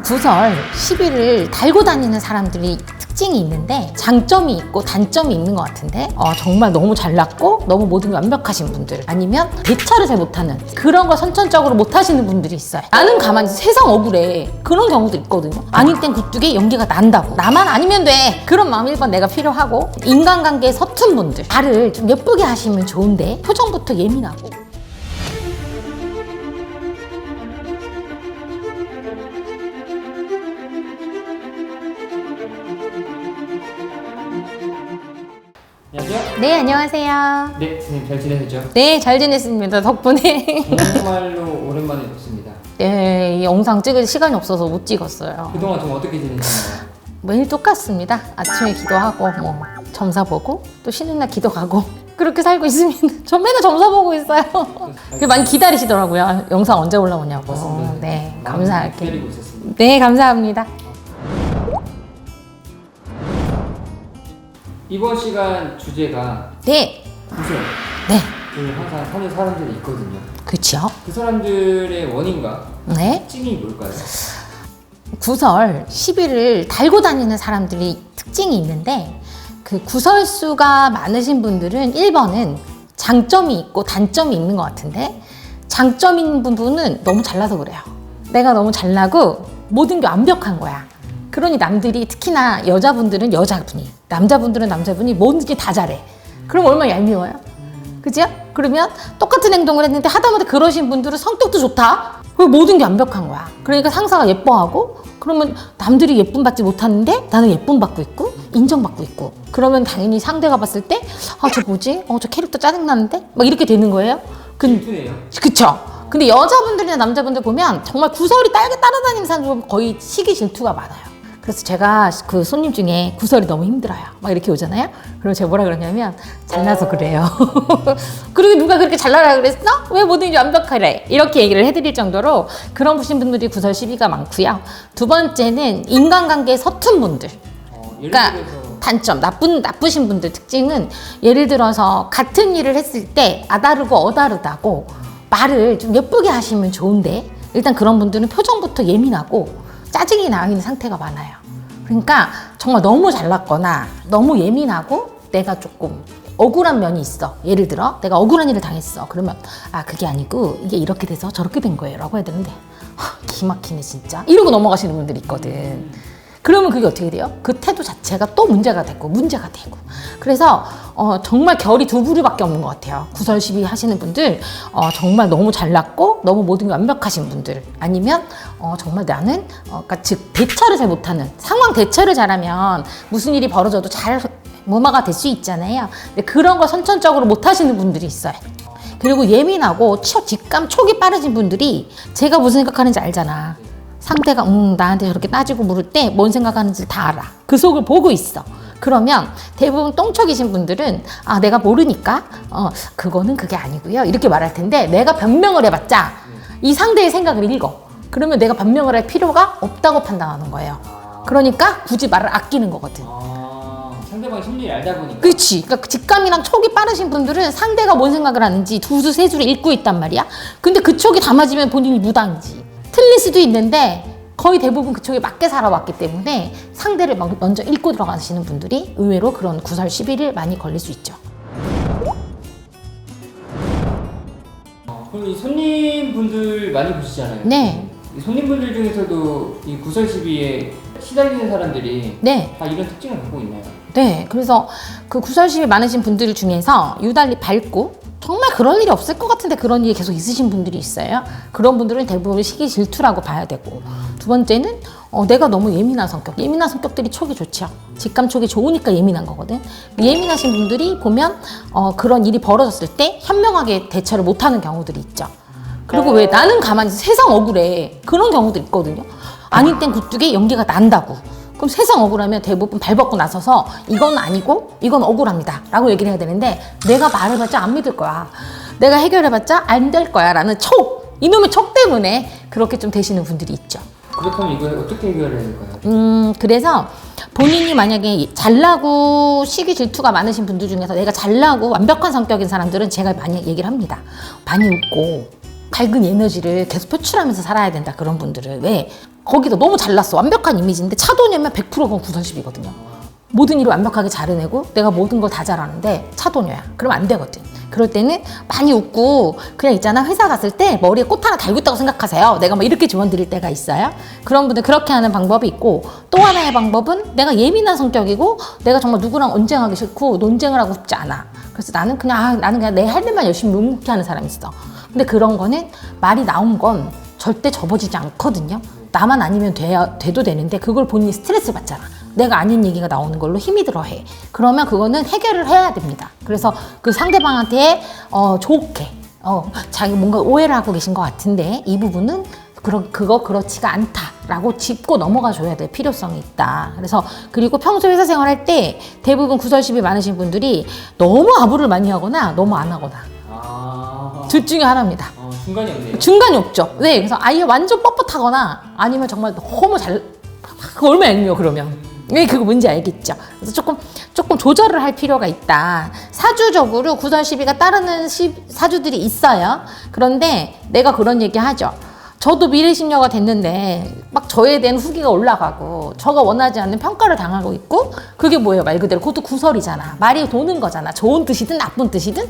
구설 시비를 달고 다니는 사람들이 특징이 있는데 장점이 있고 단점이 있는 것 같은데 정말 너무 잘났고 너무 모든 게 완벽하신 분들, 아니면 대처를 잘 못하는, 그런 거 선천적으로 못하시는 분들이 있어요. 나는 가만히 있어, 세상 억울해, 그런 경우도 있거든요. 아닐 땐 굴뚝에 연기가 난다고, 나만 아니면 돼, 그런 마음 1번 내가 필요하고, 인간관계에 서툰 분들, 말을 좀 예쁘게 하시면 좋은데 표정부터 예민하고. 안녕하세요. 네, 안녕하세요. 네, 선생님 잘 지내셨죠? 네, 잘 지냈습니다. 덕분에. 정말로 오랜만에 뵙습니다. 네, 이 영상 찍을 시간이 없어서 못 찍었어요. 그동안 좀 어떻게 지내셨나요? 매일 똑같습니다. 아침에 기도하고 점사 보고 또 쉬는 날 기도 가고 그렇게 살고 있습니다. 저 맨날 점사 보고 있어요. 많이 기다리시더라고요. 영상 언제 올라오냐고. 맞습니다. 네, 감사할게요. 기다리고 있었습니다. 네, 감사합니다. 이번 시간 주제가 네, 구설. 네, 항상 사는 사람들이 있거든요. 그렇죠. 그 사람들의 원인과 네, 특징이 뭘까요? 구설 시비를 달고 다니는 사람들이 특징이 있는데, 그 구설수가 많으신 분들은 1번은 장점이 있고 단점이 있는 것 같은데, 장점인 부분은 너무 잘나서 그래요. 내가 너무 잘나고 모든 게 완벽한 거야. 그러니 남들이, 특히나 여자분들은 여자분이, 남자분들은 남자분이 뭐든지 다 잘해. 그럼 얼마나 얄미워요? 그죠? 그러면 똑같은 행동을 했는데 하다못해 그러신 분들은 성격도 좋다? 그리고 모든 게 완벽한 거야. 그러니까 상사가 예뻐하고, 그러면 남들이 예쁨 받지 못하는데 나는 예쁨 받고 있고 인정받고 있고, 그러면 당연히 상대가 봤을 때 저 뭐지? 저 캐릭터 짜증나는데? 막 이렇게 되는 거예요. 질투네요. 그쵸? 근데 여자분들이나 남자분들 보면 정말 구설이 딸게 따라다니는 사람들 거의 시기 질투가 많아요. 그래서 제가 그 손님 중에 구설이 너무 힘들어요, 막 이렇게 오잖아요. 그럼 제가 뭐라 그러냐면 잘나서 그래요. 그리고 누가 그렇게 잘나라 그랬어? 왜 뭐든지 완벽하래? 이렇게 얘기를 해드릴 정도로 그런 분들이 구설 시비가 많고요. 두 번째는 인간관계에 서툰 분들. 예를 그러니까 들어서 단점, 나쁘신 분들 특징은, 예를 들어서 같은 일을 했을 때 아다르고 어다르다고 말을 좀 예쁘게 하시면 좋은데, 일단 그런 분들은 표정부터 예민하고 짜증이 나 있는 상태가 많아요. 그러니까 정말 너무 잘났거나 너무 예민하고 내가 조금 억울한 면이 있어. 예를 들어 내가 억울한 일을 당했어. 그러면 그게 아니고 이게 이렇게 돼서 저렇게 된 거예요 라고 해야 되는데, 기막히네 진짜, 이러고 넘어가시는 분들이 있거든. 그러면 그게 어떻게 돼요? 그 태도 자체가 또 문제가 되고. 그래서 정말 결이 두 부류밖에 없는 것 같아요. 구설 시비 하시는 분들, 정말 너무 잘났고 너무 모든 게 완벽하신 분들, 아니면 정말 나는 그러니까 즉 대처를 잘 못하는, 상황 대처를 잘하면 무슨 일이 벌어져도 잘 무마가 될 수 있잖아요. 근데 그런 거 선천적으로 못하시는 분들이 있어요. 그리고 예민하고 직감 촉이 빠르신 분들이, 제가 무슨 생각하는지 알잖아. 상대가 나한테 저렇게 따지고 물을 때 뭔 생각하는지 다 알아. 그 속을 보고 있어. 그러면 대부분 똥촉이신 분들은 내가 모르니까 그거는 그게 아니고요 이렇게 말할 텐데, 내가 변명을 해봤자 이 상대의 생각을 읽어. 그러면 내가 변명을 할 필요가 없다고 판단하는 거예요. 그러니까 굳이 말을 아끼는 거거든. 상대방 심리를 알다 보니까. 그렇지. 그러니까 직감이랑 촉이 빠르신 분들은 상대가 뭔 생각을 하는지 두 수 세 수를 읽고 있단 말이야. 근데 그 촉이 다 맞으면 본인이 무당이지. 틀릴 수도 있는데 거의 대부분 그쪽에 맞게 살아왔기 때문에 상대를 먼저 읽고 들어가시는 분들이 의외로 그런 구설 시비를 많이 걸릴 수 있죠. 그럼 이 손님분들 많이 보시잖아요. 네. 이 손님분들 중에서도 이 구설 시비에 시달리는 사람들이 네. 다 이런 특징을 갖고 있나요? 네. 그래서 그 구설 시비 많으신 분들 중에서 유달리 밝고, 정말 그럴 일이 없을 것 같은데 그런 일이 계속 있으신 분들이 있어요. 그런 분들은 대부분 시기 질투라고 봐야 되고, 두 번째는 내가 너무 예민한 성격들이 촉이 좋죠. 직감 촉이 좋으니까 예민한 거거든. 예민하신 분들이 보면 그런 일이 벌어졌을 때 현명하게 대처를 못하는 경우들이 있죠. 그리고 왜 나는 가만히 있어, 세상 억울해, 그런 경우도 있거든요. 아닐 땐 굴뚝에 연기가 난다고. 그럼 세상 억울하면 대부분 발벗고 나서서 이건 아니고 이건 억울합니다 라고 얘기를 해야 되는데, 내가 말해봤자 안 믿을 거야, 내가 해결해봤자 안 될 거야 라는 촉, 이놈의 촉 때문에 그렇게 좀 되시는 분들이 있죠. 그렇다면 이걸 어떻게 해결해야 될까요? 그래서 본인이 만약에 잘나고 시기 질투가 많으신 분들 중에서 내가 잘나고 완벽한 성격인 사람들은 제가 많이 얘기를 합니다. 많이 웃고 밝은 에너지를 계속 표출하면서 살아야 된다. 그런 분들은 왜? 거기도 너무 잘났어. 완벽한 이미지인데 차도녀면 100%가 구설십이거든요. 모든 일을 완벽하게 잘 해내고 내가 모든 걸 다 잘하는데 차도녀야. 그러면 안 되거든. 그럴 때는 많이 웃고 그냥 있잖아, 회사 갔을 때 머리에 꽃 하나 달고 있다고 생각하세요. 내가 뭐 이렇게 조언 드릴 때가 있어요. 그런 분들 그렇게 하는 방법이 있고, 또 하나의 방법은 내가 예민한 성격이고 내가 정말 누구랑 언쟁하기 싫고 논쟁을 하고 싶지 않아. 그래서 나는 그냥 내 할 일만 열심히 묵묵히 하는 사람이 있어. 근데 그런 거는 말이 나온 건 절대 접어지지 않거든요. 나만 아니면 돼도 되는데 그걸 본인이 스트레스 받잖아. 내가 아닌 얘기가 나오는 걸로 힘이 들어 해. 그러면 그거는 해결을 해야 됩니다. 그래서 그 상대방한테 좋게 자기 뭔가 오해를 하고 계신 것 같은데 이 부분은 그거 그렇지가 않다라고 짚고 넘어가 줘야 될 필요성이 있다. 그래서 그리고 평소 회사 생활할 때 대부분 구설십이 많으신 분들이 너무 아부를 많이 하거나 너무 안 하거나 둘 중에 하나입니다. 중간이 없네요. 중간이 없죠. 네, 그래서 아예 완전 뻣뻣하거나 아니면 정말 너무 그거 얼마나 얄미워 그러면. 왜 그거 뭔지 알겠죠? 그래서 조금 조절을 할 필요가 있다. 사주적으로 구설시비가 따르는 사주들이 있어요. 그런데 내가 그런 얘기 하죠. 저도 미래신녀가 됐는데 막 저에 대한 후기가 올라가고 저가 원하지 않는 평가를 당하고 있고, 그게 뭐예요? 말 그대로 그것도 구설이잖아. 말이 도는 거잖아. 좋은 뜻이든 나쁜 뜻이든.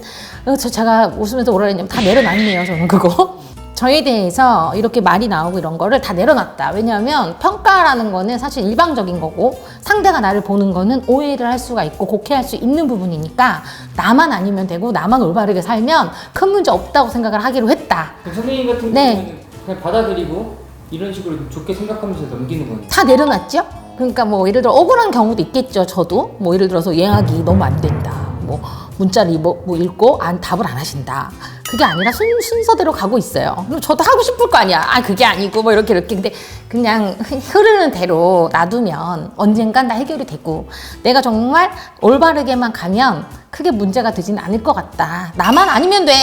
그래서 제가 웃으면서 뭐라 했냐면 다 내려놨네요. 저는 그거. 저에 대해서 이렇게 말이 나오고 이런 거를 다 내려놨다. 왜냐하면 평가라는 거는 사실 일방적인 거고 상대가 나를 보는 거는 오해를 할 수가 있고 곡해할 수 있는 부분이니까 나만 아니면 되고 나만 올바르게 살면 큰 문제 없다고 생각을 하기로 했다. 그럼 선생님 같은 경우는 그냥 받아들이고 이런 식으로 좋게 생각하면서 넘기는 거예요? 다 내려놨죠? 그러니까 뭐 예를 들어 억울한 경우도 있겠죠. 저도 뭐 예를 들어서 예약이 너무 안 된다. 뭐 문자를 읽고 답을 안 하신다. 그게 아니라 순서대로 가고 있어요. 그럼 저도 하고 싶을 거 아니야. 그게 아니고 뭐 이렇게. 근데 그냥 흐르는 대로 놔두면 언젠간 다 해결이 되고 내가 정말 올바르게만 가면 크게 문제가 되지는 않을 것 같다. 나만 아니면 돼.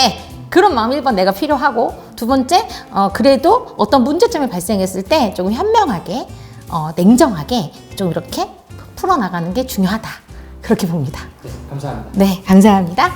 그런 마음 1번 내가 필요하고, 두 번째 그래도 어떤 문제점이 발생했을 때 조금 현명하게 냉정하게 좀 이렇게 풀어나가는 게 중요하다. 그렇게 봅니다. 네, 감사합니다. 네, 감사합니다.